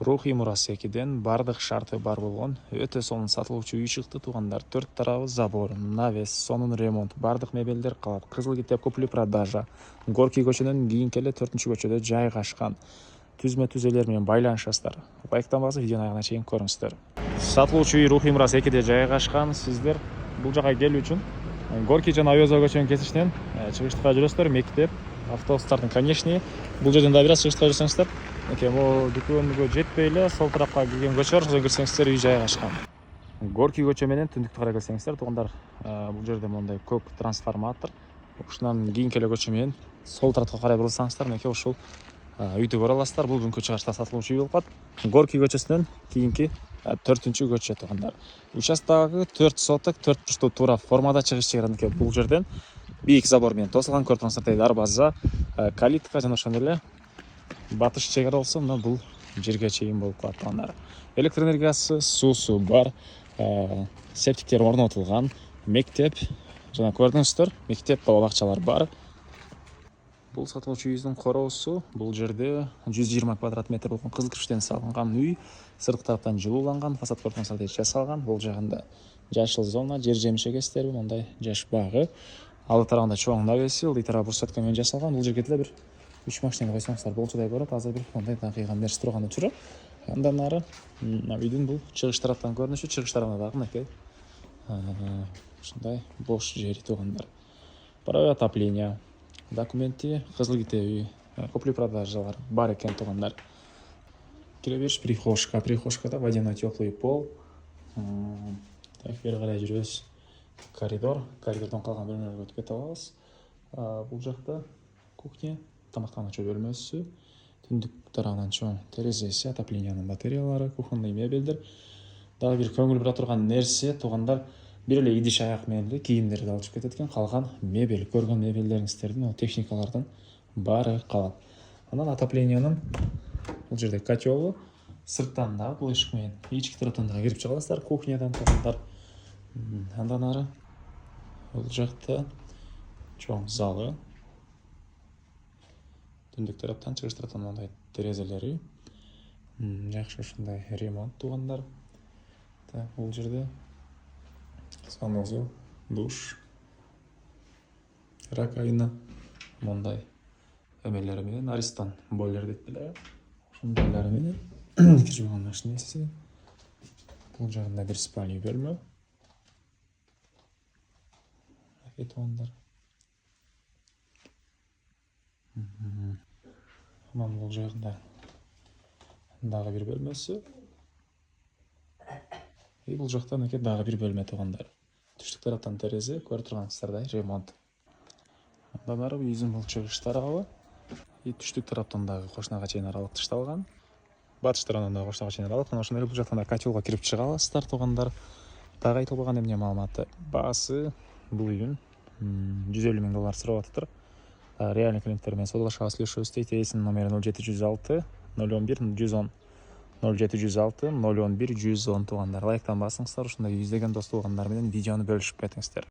Рухи мурас 2ден бардык шарты бар болгон өтө сонун сатылуучу үй чыкты туугандар. 4 тарабы забор, навес, сонун ремонт, бардык мебелдер калат. Кызыл китеп купли продажа. Горький көчөнөн кийинки эле 4-көчөдө жайгашкан. Түзмө түзөлөр менен байланышасыздар. Лайктан басып видеону аягына чейин көрүңүздөр. Сатылуучу үй Рухи мурас 2де жайгашкан. Сиздер бул жака келүү үчүн Горький жана Авёзов көчөнүн кесишинен чыгыштыкка жүрөсүздөр. Мектеп, автобустардын конечный. Бул жерден да бир аз чыгыштыкка жүрсөңүздөр. Могу дүкөнгө жетпей эле сол тарапка кирген көчө бар, ошодон кирсеңиздер үй жайгашкан. Горький көчө менен түндүктү карай келсеңиздер, туугандар, бул жерде мондай көк трансформатор. Ушундан кийинки эле көчө менен сол тарапка карай бурулсаңыздар, мынакей ушул үйдү көрө аласыздар. Бул күнкү чыгышта сатылуучу үй болуп калат. Горький көчөсүнөн кийинки 4-көчө туугандар. Участогу 4 соток, 4 бурчтуу туура формада чыгыш чыгарат экен. Бул жерден бийик забор менен тосулган, көрүп дейт, арбаза, калитка жана ошондой эле батыш чегара болсо мына бул жерге чейин болуп калат туугандар. Электр энергиясы, суусу бар, септиктер орнотулган, мектеп жана көрдүңүздөр, мектеп бала-бакчалар бар. Бул сатылуучу үйүбүздүн короосу. Бул жерде 120 квадрат метр болгон кызыл кирпичтен салынган үй, сырткы тараптан жылууланган, фасад көрүңүздөр жасалган. Бул жагында жашыл зона, жер жемиш эгестерби, мондай жаш багы. Алды тарабында чоң навеси, ылдый тарабы брусчатка менен жасалган. Бул жерге деле бир 3 машина койсоңуздар болчудай көрөт. Азыр бир мондай кыйган мерс турган учуру. Андан ары үйдүн бул чыгыш тараптан көрүнүшү, чыгыш тарабына дагы мынакей ушундай бош жери туугандар. Правое отопление, документи, кызыл китеби, купли продажалар бар экен туугандар. Кире бериш прихожка, прихожкада водяной теплый пол. Так, бери карай жүрөбүз. Коридор, коридордон калган бөлмөлөргө өтүп кете алабыз. Бул жакта кухня, тамактануучу бөлмөсү, түндүк тарабынан чоң терезеси, отоплениянын батареялары, кухонный мебелдер. Дагы бир көңүл бура турган нерсе туугандар, бир эле идиш аяк менен эле кийимдерди алып чыгып кетет экен. Калган мебель, көргөн мебелдериңиздердин, техникалардын баары калат. Анан отоплениянын бул жерде котелу, сырттан дагы бул эшик менен ички тараптан дагы кирип чыга аласыздар кухнядан туугандар. Андан ары бул жакта чоң залы. Түндүк тараптан, чыгыш тараптан мондай терезелери. Жакшы ушундай ремонт туугандар. Так, бул жерде санузел, душ, раковина, мондай эмелери менен, аристан бойлер дейт беле. Ушундайлары менен кир жууган машинеси. Бул жагында бир спальный бөлмө. Туугандар. Анан бул жагында дагы бир бөлмөсү. Бул жакта мынакей дагы бир бөлмө туугандар. Түштүк тараптан терезе, көрүп тургансыздардай ремонт. Андан ары үйүбүздүн бул чыгыш тарабы. Түштүк тараптан дагы кошунага чейин аралык ташталган. Батыш тарабынан дагы кошунага чейин аралык. Анан ошондой эле бул жактан да котелго кирип чыга аласыздар туугандар. Дагы айтылбаган эмне маалыматы. Баасы бул үйдүн $150,000 сурап атыптыр. Реальный клиенттер менен соодалашууга сүйлөшөбүз дейт. Ээсинин номери 0706 011 110 0706 011 110 туугандар. Лайктан басыңыздар, ушундай жүздөгөн дос туугандар менен видеону бөлүшүп кетиңиздер.